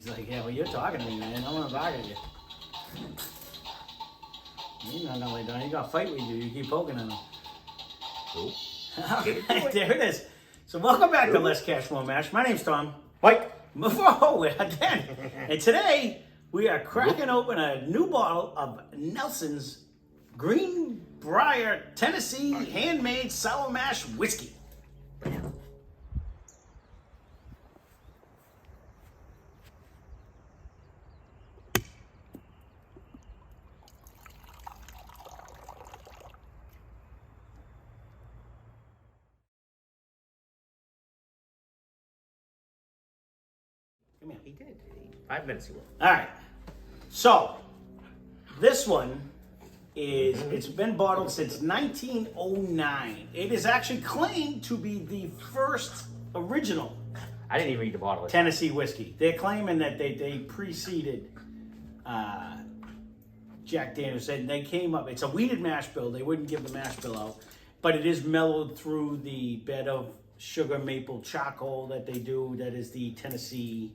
He's like, yeah, well, you're talking to me, man. I'm gonna bark at you. You know, no, don't. He got to fight with you. You keep poking at him. Nope. Alright, there it is. So welcome back to Less Cash, More Mash. My name's Tom. Mike. Whoa, again. And today, we are cracking open a new bottle of Nelson's Green Brier, Tennessee handmade sour mash whiskey. Come here. He did. 5 minutes ago. All right. So, this one is, it's been bottled since 1909. It is actually claimed to be the first original I didn't even read the bottle. Tennessee whiskey. They're claiming that they preceded Jack Daniels, and they came up. It's a wheated mash bill. They wouldn't give the mash bill out, but it is mellowed through the bed of sugar maple charcoal that they do. That is the Tennessee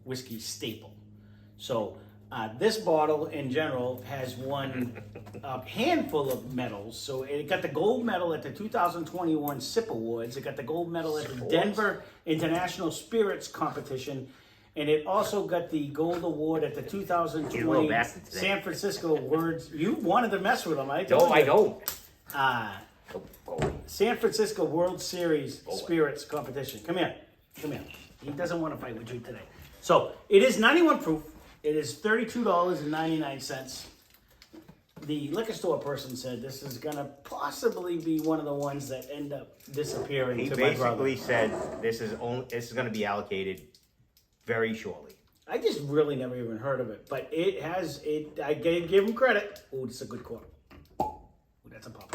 whiskey staple. So this bottle in general has won a handful of medals. So it got the gold medal at the 2021 SIP Awards. It got the gold medal at the Denver International Spirits Competition. And it also got the gold award at the 2020 San Francisco Words. You wanted to mess with them, I told you. No, I don't. Go away. San Francisco World Series Spirits Competition. Come here. Come here. He doesn't want to fight with you today. So it is 91 proof. It is $32.99. The liquor store person said this is going to possibly be one of the ones that end up disappearing. He to my brother. basically said this is going to be allocated very shortly. I just really never even heard of it, but it has it. I give him credit. Oh, this is a good quote. Oh, that's a pop.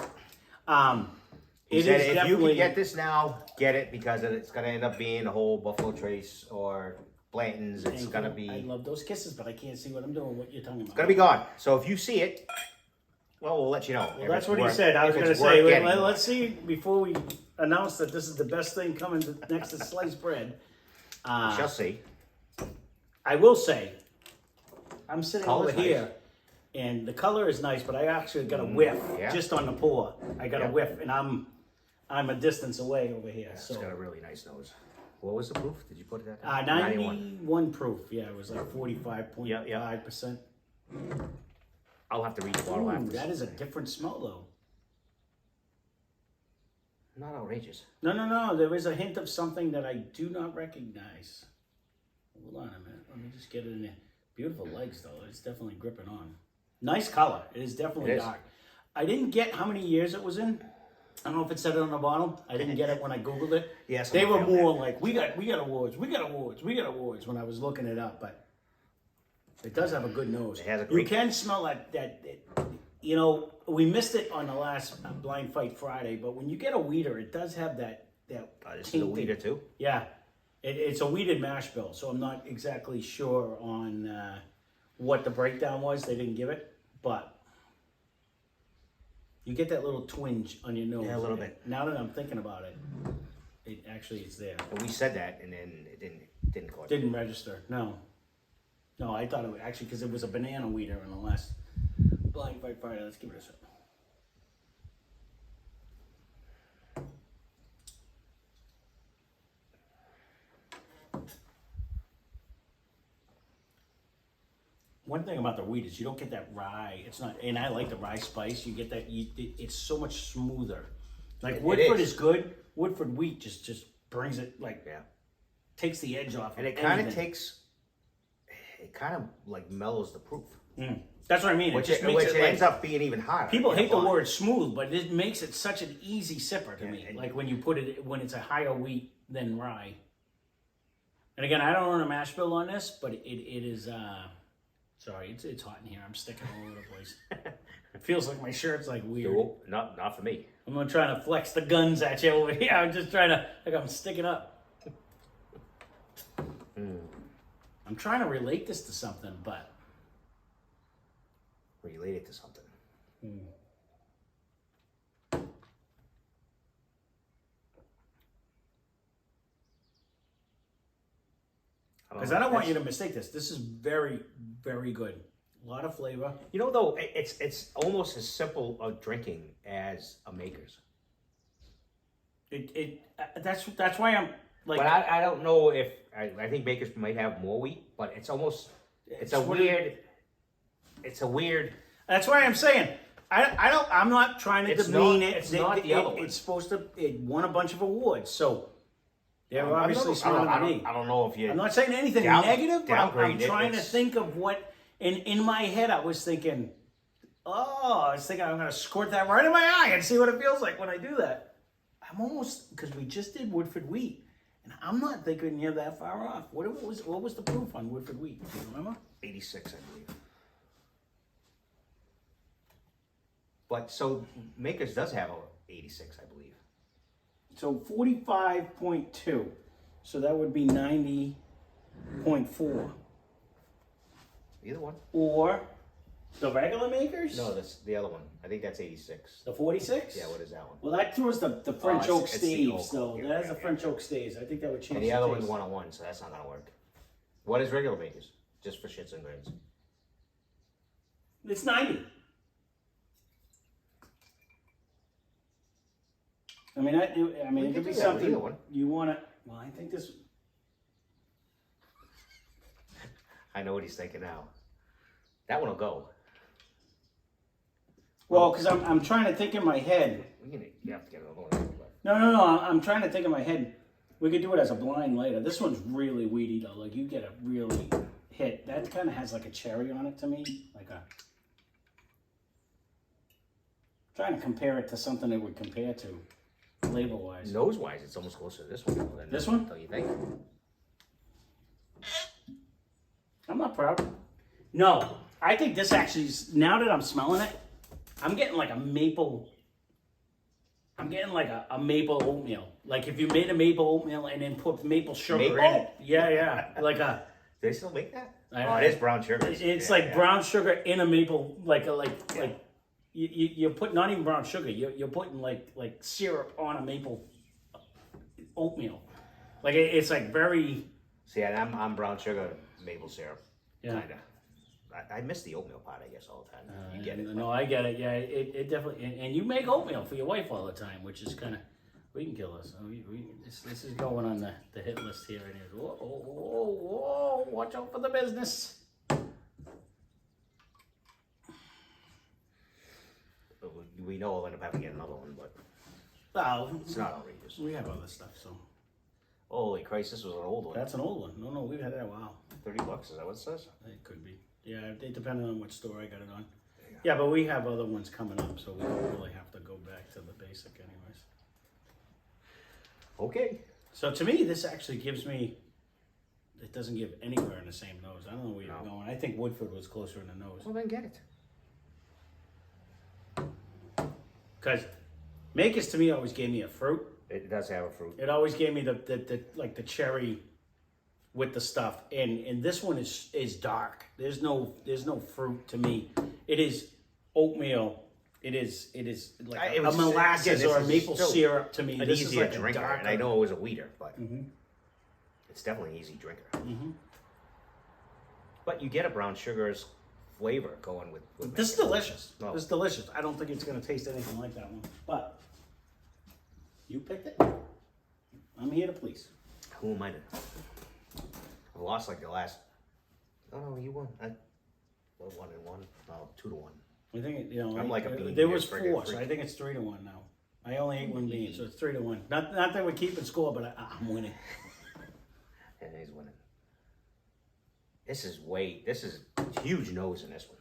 He said if you can get this now, get it, because it's going to end up being a whole Buffalo Trace or Blanton's. It's going to be. I love those kisses, but I can't see what I'm doing. What you're talking about? It's going to be gone. So if you see it, well, we'll let you know. Well, that's what he said. I was going to say, let's see before we announce that this is the best thing coming next to sliced bread. We shall see. I will say, I'm sitting Color's over here, nice. and the color is nice, but I actually got a whiff just on the pour. I got a whiff, and I'm a distance away over here. Yeah, so it's got a really nice nose. What was the proof? Did you put it at? 91 proof. Yeah, it was like 45.5%. I'll have to read the bottle after. That is a different smell, though. Not outrageous. No. There is a hint of something that I do not recognize. Hold on a minute. Let me just get it in there. Beautiful legs, though. It's definitely gripping on. Nice color. It is definitely dark. I didn't get how many years it was in. I don't know if it said it on the bottom. I didn't get it when I Googled it. Yes, they were more like, we got awards when I was looking it up. But it does have a good nose. It has a great. You can smell that. You know, we missed it on the last Blind Fight Friday, but when you get a weeder, it does have that. This is a weeder too. Yeah. It's a weeded mash bill, so I'm not exactly sure on what the breakdown was. They didn't give it, but you get that little twinge on your nose. Yeah, a little bit. Now that I'm thinking about it, it actually is there. And we said that, and then it didn't go. Didn't register. No, I thought it would actually, because it was a banana weeder in the last Blind Fight Friday. Let's give it a shot. One thing about the wheat is you don't get that rye. It's not, and I like the rye spice. You get that. It's so much smoother. Like Woodford is good. Woodford wheat just brings it takes the edge off. And it kind of like mellows the proof. That's what I mean. Which it ends up being even hotter. People hate the word smooth, but it makes it such an easy sipper to me. Like when you put it when it's a higher wheat than rye. And again, I don't run a mash bill on this, but it is. Sorry, it's hot in here. I'm sticking all over the place. It feels like my shirt's like weird. Nope, not for me. I'm not trying to flex the guns at you over here. I'm just trying to, I'm sticking up. I'm trying to relate this to something, but. Relate it to something. I Because I don't want you to mistake this. This is very, very good. A lot of flavor. You know, though, it's almost as simple of drinking as a Maker's. That's why I'm like. But I don't know if I think Maker's might have more wheat, but it's almost it's a weird. That's why I'm saying I'm not trying to demean it. It's not the other one. It's supposed to. It won a bunch of awards, so they're obviously smarter than me. I don't know if you. I'm not saying anything negative, but I'm trying to it's... think of what. In my head, I was thinking, I'm gonna squirt that right in my eye and see what it feels like when I do that. I'm almost, because we just did Woodford wheat, and I'm not thinking you're that far off. What was the proof on Woodford wheat? Do you remember? 86, I believe. But so Maker's does have a 86, I believe. So 45.2. So that would be 90.4. Either one. Or the regular Makers? No, that's the other one. I think that's 86. The 46? Yeah, what is that one? Well, that throws the French oak staves, though. Yeah, That has the French oak staves. I think that would change. And the other one's 101, so that's not gonna work. What is regular Makers? Just for shits and grins. It's 90. I mean, it could be something you want to. Well, I think this. I know what he's thinking now. That one will go. Well, because I'm trying to think in my head. You have to get another one. No. I'm trying to think in my head. We could do it as a blind later. This one's really weedy though. Like you get a really hit. That kind of has like a cherry on it to me. Like a. Trying to compare it to something it would compare to, flavor wise. Nose wise, it's almost closer to this one than this one. Don't you think? I'm not proud. No, I think this actually is, now that I'm smelling it, I'm getting like a maple. I'm getting like a maple oatmeal. Like if you made a maple oatmeal and then put maple sugar in it. Yeah. Like a. Do they still make that? Oh, it is brown sugar. It's like brown sugar in a maple, like you put not even brown sugar. You're putting like syrup on a maple oatmeal. Like it's like very. See, I'm brown sugar, maple syrup. Yeah. Kinda. I miss the oatmeal part, I guess, all the time. You get it. No, I get it. Yeah, it definitely. And you make oatmeal for your wife all the time, which is kind of. We can kill us. This is going on the hit list here. And whoa! Watch out for the business. We know we'll end up having to get another one, but it's not outrageous. We have other stuff, so. Holy Christ, this was an old one. That's an old one. No, we've had that a while. $30, is that what it says? It could be. Yeah, it depends on what store I got it on. Yeah, but we have other ones coming up, so we don't really have to go back to the basic anyways. Okay. So to me, this actually gives me, it doesn't give anywhere in the same nose. I don't know where you're going. I think Woodford was closer in the nose. Well, then get it. Because Makers to me always gave me a fruit. It does have a fruit. It always gave me the like the cherry with the stuff, and this one is dark. There's no fruit to me. It is oatmeal. It is like a molasses or a maple syrup to me. This is like a drinker, and I know it was a weeder, but it's definitely an easy drinker. But you get a brown sugar's flavor going with this is delicious. Oh. This is delicious. I don't think it's going to taste anything like that one, but you picked it. I'm here to please. Who am I to? I've lost like the last. Oh no, you won. I 1-1. No, 2-1. I think I'm like a bean. There was 4, so I think it's 3-1 now. I only ate 1 bean, so it's 3-1. Not that we're keeping score, but I'm winning. And he's winning. This is huge nose in this one.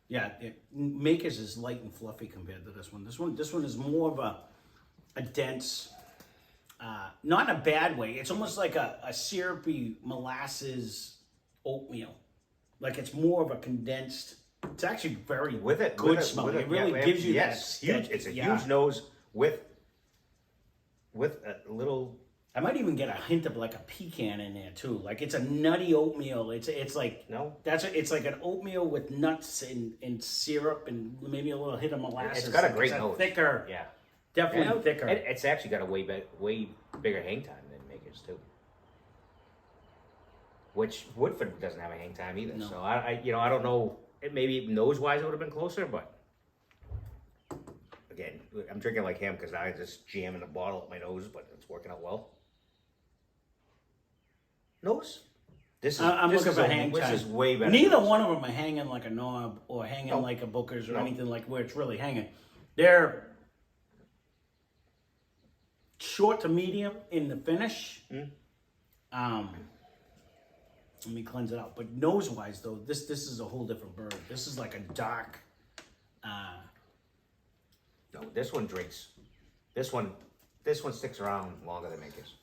Yeah, Makers is light and fluffy compared to this one. This one is more of a dense, not in a bad way. It's almost like a syrupy molasses oatmeal. Like it's more of a condensed. It's actually very good smell. It really gives you that. Huge. It's a huge nose with a little. I might even get a hint of like a pecan in there too. Like it's a nutty oatmeal. It's like it's like an oatmeal with nuts and syrup and maybe a little hit of molasses. It's got a great nose. Thicker. Yeah. Definitely thicker. It's actually got a way bigger hang time than Makers too. which Woodford doesn't have a hang time either. No. So I don't know. Maybe nose wise it would have been closer, but again, I'm drinking like him because I just jamming the bottle up my nose, but it's working out well. Nose. I'm looking for hang time. This is way better. Neither one of them are hanging like a knob or hanging like a Booker's or anything like where it's really hanging. They're short to medium in the finish. Let me cleanse it out. But nose wise though, this is a whole different bird. This is like a dark. No, this one drinks. This one sticks around longer than Maker's.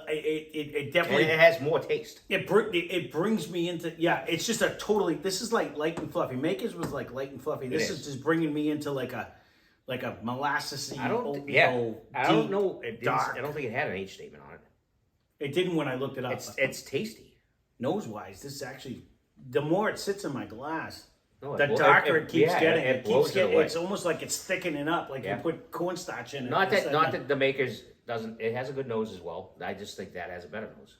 It definitely. And it has more taste. It brings me into It's just a totally. This is like light and fluffy. Maker's was like light and fluffy. This is just bringing me into like a molassesy. I don't know. I don't think it had an age statement on it. It didn't when I looked it up. It's tasty. Nose wise, this is actually the more it sits in my glass, No, the darker it keeps getting. It blows it away. It's almost like it's thickening up, like you put cornstarch in it. Not that the Maker's doesn't. It has a good nose as well. I just think that has a better nose.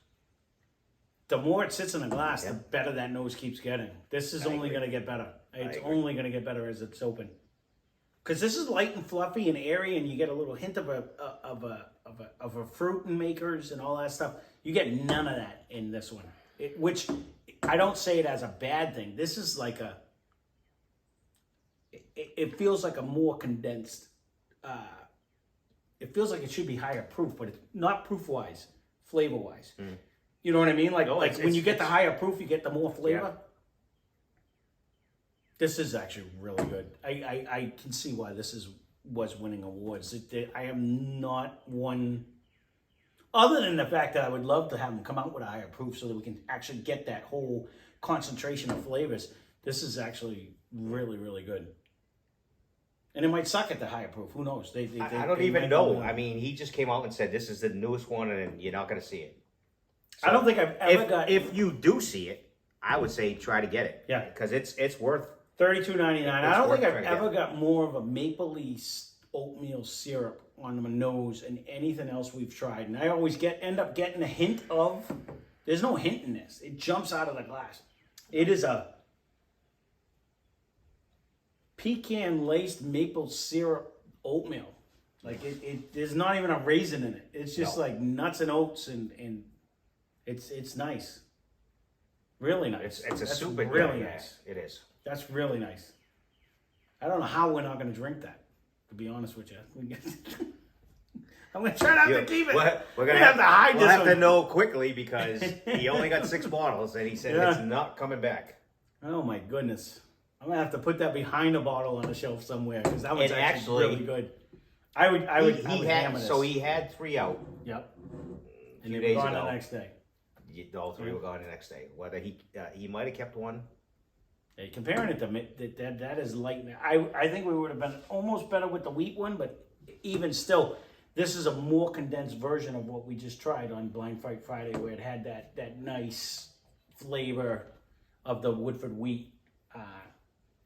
The more it sits in a glass, the better that nose keeps getting. This is only going to get better. It's only going to get better as it's open. Because this is light and fluffy and airy, and you get a little hint of a fruit in Maker's and all that stuff. You get none of that in this one, which I don't say it as a bad thing. This is like it feels like a more condensed. It feels like it should be higher proof, but it's not proof wise, flavor wise. You know what I mean? Like when you get the higher proof, you get the more flavor. Yeah. This is actually really good. I can see why this was winning awards. I am not one, other than the fact that I would love to have them come out with a higher proof so that we can actually get that whole concentration of flavors. This is actually really, really good. And it might suck at the higher proof. Who knows? I don't even know. I mean, he just came out and said this is the newest one, and you're not going to see it. So I don't think I've ever got. If you do see it, I would say try to get it. Yeah, because it's worth $32.99. I don't think I've ever got more of a maple oatmeal syrup on my nose than anything else we've tried, and I always end up getting a hint of. There's no hint in this. It jumps out of the glass. It is a pecan laced maple syrup oatmeal. Like there's not even a raisin in it. It's just like nuts and oats and it's nice. Really nice. It's a super really nice. It is. That's really nice. I don't know how we're not going to drink that. To be honest with you, I'm going to try not to keep it. We're going to have to hide this. We'll have to know quickly because he only got 6 bottles and he said it's not coming back. Oh my goodness. I'm gonna have to put that behind a bottle on a shelf somewhere because that one's actually really good. I would hammer this. So he had 3 out. Yep. And they were gone the next day. All 3 were gone the next day. Whether he might have kept one. Hey, comparing it to that is light. I think we would have been almost better with the wheat one, but even still, this is a more condensed version of what we just tried on Blind Fight Friday, where it had that nice flavor of the Woodford wheat.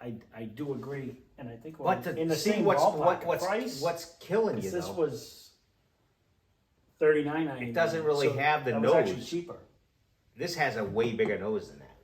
I do agree, and I think we're in the same ballpark. Price. What's killing you? This was $39.99. It doesn't really have the nose. Was actually cheaper. This has a way bigger nose than that.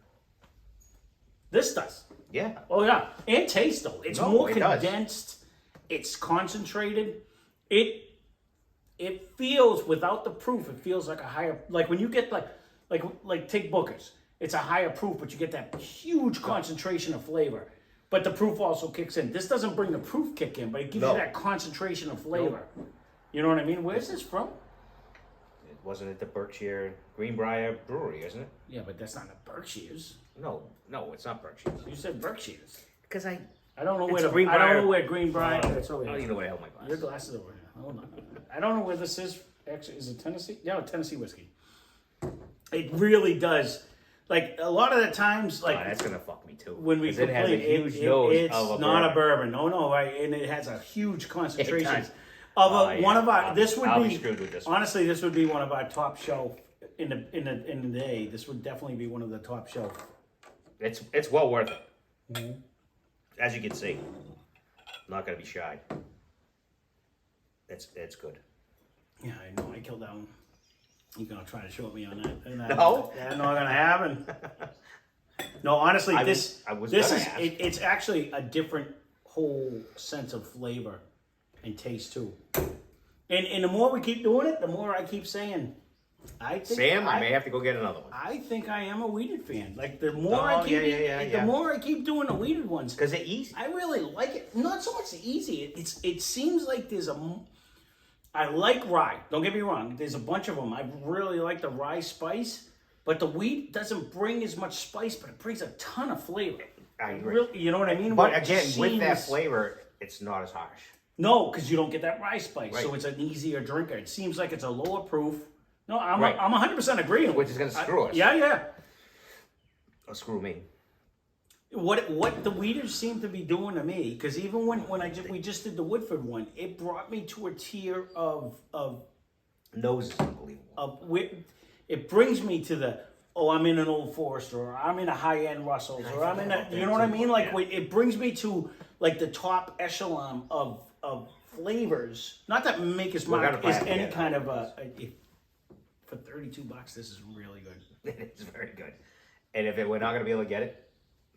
This does. Yeah. Oh yeah, and taste though. It's more condensed. It's concentrated. It feels without the proof. It feels like a higher. Like when you get like take Booker's. It's a higher proof, but you get that huge concentration of flavor. But the proof also kicks in. This doesn't bring the proof kick in, but it gives you that concentration of flavor. You know what I mean? Where's this from? Wasn't it the Berkshire Brier Brewery, isn't it? Yeah, but that's not the Berkshires. No, it's not Berkshires. You said Berkshires. Because I don't know where I don't know where Greenbrier. It's over here. I don't even know where the hell my glass. Your glass is over here. Hold on. I don't know where this is. Actually, is it Tennessee? Yeah, Tennessee whiskey. It really does. Like a lot of the times, like that's gonna fuck me too. When we complain, it's not a bourbon. No, right? And it has a huge concentration of one of our. This would be screwed with this. Honestly, this would be one of our top shelf in the day. This would definitely be one of the top shelf. It's well worth it. Mm-hmm. As you can see, I'm not gonna be shy. It's good. Yeah, I know. I killed that one. You're gonna try to short me on that. No. That's not gonna happen. No, honestly, this is it's actually a different whole sense of flavor and taste too. And the more we keep doing it, the more I keep saying, I may have to go get another one. I think I am a weeded fan. Like the more the more I keep doing the weeded ones, because they're easy. I really like it. Not so much easy. It seems like I like rye. Don't get me wrong. There's a bunch of them. I really like the rye spice, but the wheat doesn't bring as much spice, but it brings a ton of flavor. I agree. Really, you know what I mean? But again, with that flavor, it's not as harsh. No, because you don't get that rye spice, right. so it's an easier drinker. It seems like it's a lower proof. No, I'm 100% agreeing. Which is going to screw us. Yeah. Or screw me. What the weeders seem to be doing to me, because even when we just did the Woodford one, it brought me to a tier of nose is unbelievable. It brings me to the I'm in an Old Forester, or I'm in a high end Russell's, or I'm in a you know what I mean? Like it brings me to like the top echelon of flavors. Not that Maker's Mark is any kind of for $32, this is really good. It's very good. And if we're not going to be able to get it,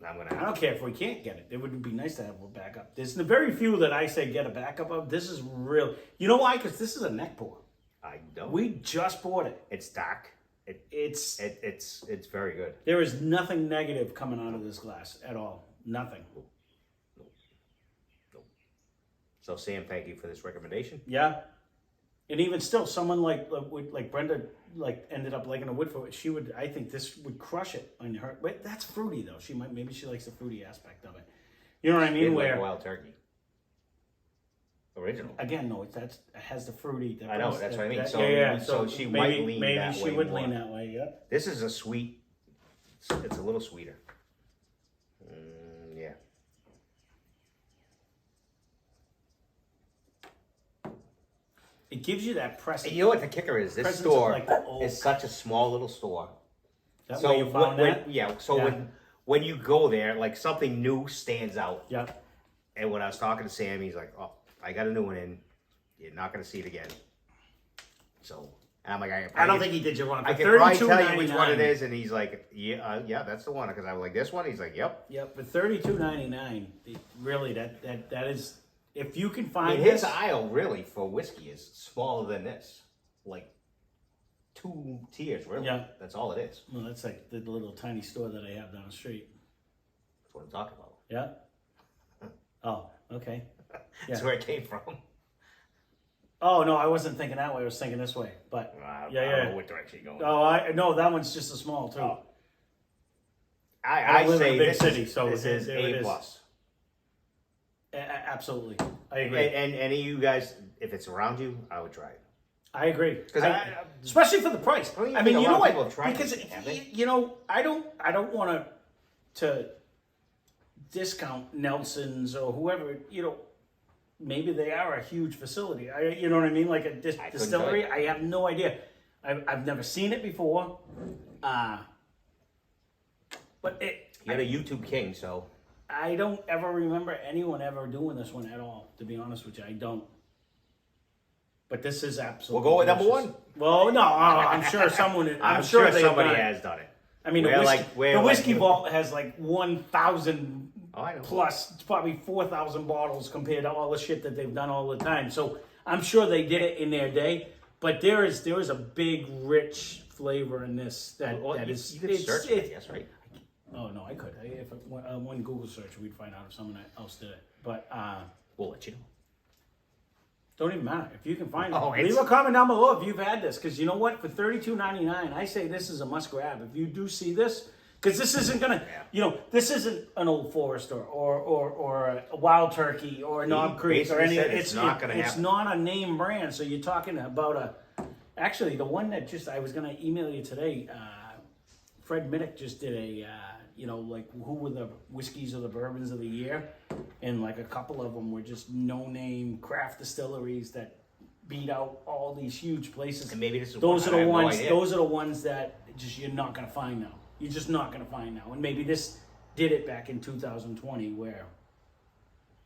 I don't care if we can't get it. It would be nice to have a backup. There's the very few that I say get a backup of. This is real. You know why? Because this is a neck pour. I don't. We just bought it. It's dark. It's very good. There is nothing negative coming out of this glass at all. Nothing. Nope. So Sam, thank you for this recommendation. Yeah. And even still, someone like Brenda ended up liking a Woodford. I think this would crush it on her. But that's fruity though. Maybe she likes the fruity aspect of it. You know what I mean? Like Wild Turkey. Original. Again, no, it has the fruity. I know, that's what I mean. So she might lean that way. Maybe she would lean that way, yeah. This is a sweet, it's a little sweeter. Yeah. It gives you that presence. And you know what the kicker is? This store is such a small little store. That's where you found that? Yeah, when you go there, like something new stands out. Yeah. And when I was talking to Sam, he's like, oh, I got a new one in. You're not going to see it again. So, and I'm like, I don't think he did you wrong. I can probably tell you which one it is. And he's like, yeah, that's the one. Because I was like, this one? He's like, yep. Yep, for $32.99, really, that is, if you can find his aisle, really, for whiskey is smaller than this. Like 2 tiers, really. Yeah. That's all it is. Well, that's like the little tiny store that I have down the street. That's what I'm talking about. Yeah? Oh, okay. That's where it came from. Oh, no, I wasn't thinking that way. I was thinking this way. But I don't know what direction you're going. Oh, no, that one's just a small, too. Oh. I live say in a big city, so this is A+. Absolutely. I agree. And any of you guys, if it's around you, I would try it. I agree. Especially for the price. I mean, you know what? Because, I don't want to discount Nelson's or whoever, maybe they are a huge facility. You know what I mean? Like a distillery. I have no idea. I've never seen it before. But you're the YouTube king, so I don't ever remember anyone ever doing this one at all. To be honest with you, I don't. But this is absolutely. We'll go with number one. Well, no, I'm sure someone. I'm sure somebody has done it. I mean, the whiskey vault has like 1,000 plus. It's probably 4,000 bottles compared to all the shit that they've done all the time. So I'm sure they did it in their day. But there is a big, rich flavor in this that is. You could search it, yes, right? Oh no, I could. If one Google search, we'd find out if someone else did it. But we'll let you know. Don't even matter if you can find it. Leave a comment down below if you've had this, because you know what? For $32.99, I say this is a must grab. If you do see this, because this isn't gonna, this isn't an Old Forester or a Wild Turkey or a Knob Creek or anything. It's not gonna happen. It's not a name brand. So you're talking about actually the one that I was gonna email you today. Fred Minnick just did a. Like who were the whiskeys or the bourbons of the year, and like a couple of them were just no-name craft distilleries that beat out all these huge places. And maybe this is those are the ones. Those are the ones that just you're not gonna find now. You're just not gonna find now. And maybe this did it back in 2020, where,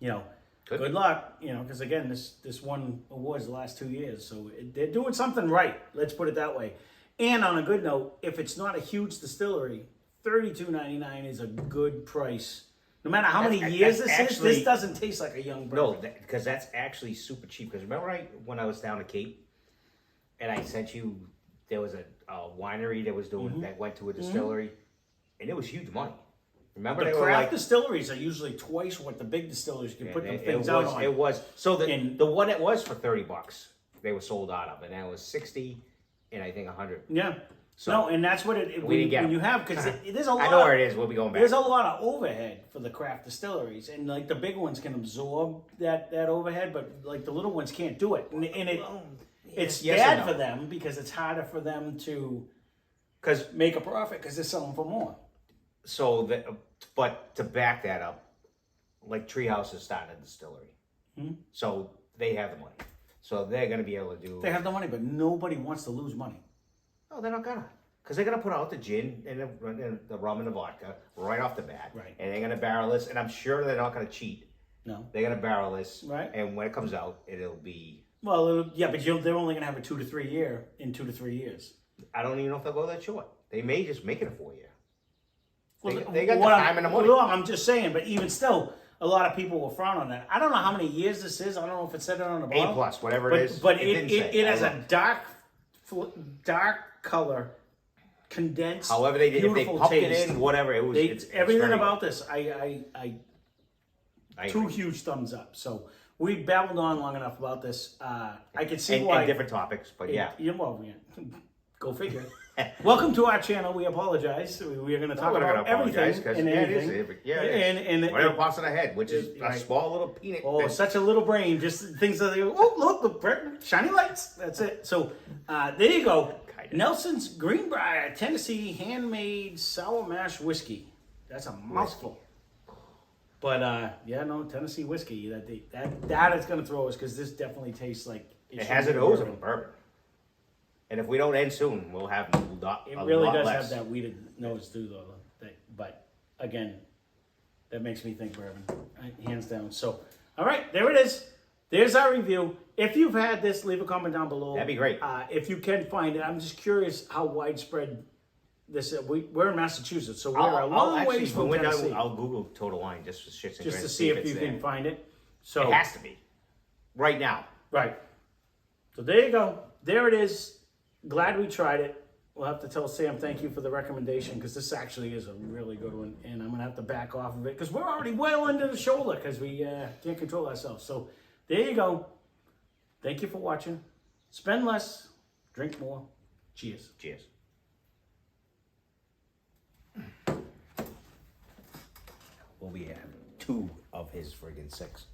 good luck. Because again, this won awards the last 2 years, so they're doing something right. Let's put it that way. And on a good note, if it's not a huge distillery, $32.99 is a good price. No matter how many years this is, this doesn't taste like a young bourbon. No, because that's actually super cheap. Because remember when I was down at Cape, and I sent you, there was a winery that was doing that went to a distillery, and it was huge money. Remember, the they craft were like, distilleries are usually twice what the big distilleries can put them things out on. It was so the one that was for $30, they were sold out of, and that was 60, and I think 100. Yeah. So, no, and that's what when you have, because there's a lot. I know where it is. We'll be going back. There's a lot of overhead for the craft distilleries, and like the big ones can absorb that overhead, but like the little ones can't do it, and it's bad for them because it's harder for them to make a profit because they're selling for more. So, but to back that up, like Treehouse is starting a distillery, so they have the money, so they're going to be able to do. They have the money, but nobody wants to lose money. No, they're not gonna, because they're gonna put out the gin and the rum and the vodka right off the bat, right? And they're gonna barrel this, and I'm sure they're not gonna cheat. No, they're gonna barrel this, right? And when it comes out, it'll be but they're only gonna have a 2 to 3 year in 2 to 3 years. I don't even know if they'll go that short. They may just make it a 4 year. Well, they got the time and the money. Well, I'm just saying, but even still, a lot of people will frown on that. I don't know how many years this is. I don't know if it said it on the bottle. A+, whatever it is. But it has a dark color, condensed. However they did, if they pumped taste. it in, whatever it was. It's everything about this, I 2 huge thumbs up. So we babbled on long enough about this. I can see why. And different topics, but yeah. Go figure. Welcome to our channel. We apologize. We are going to talk about everything and anything. And whatever pops in the head, which is a small little peanut. Oh, such a little brain. Just things that look, the shiny lights. That's it. So there you go. Nelson's Greenbrier, Tennessee handmade sour mash whiskey. That's a mouthful. But Tennessee whiskey. That is going to throw us because this definitely tastes like it has a nose of a bourbon. And if we don't end soon, we'll have a lot less. It really does have that weeded nose too, though. But again, that makes me think bourbon, hands down. So, all right, there it is. There's our review. If you've had this, leave a comment down below. That'd be great. If you can find it, I'm just curious how widespread this is. We're in Massachusetts, so we're a long ways from Tennessee. I'll Google Total Wine just for shits and just to see if you can find it. So it has to be right now. Right. So there you go. There it is. Glad we tried it. We'll have to tell Sam thank you for the recommendation because this actually is a really good one, and I'm gonna have to back off of it because we're already well under the shoulder because we can't control ourselves. So there you go. Thank you for watching. Spend less, drink more. Cheers. Cheers. We'll be having 2 of his friggin' 6.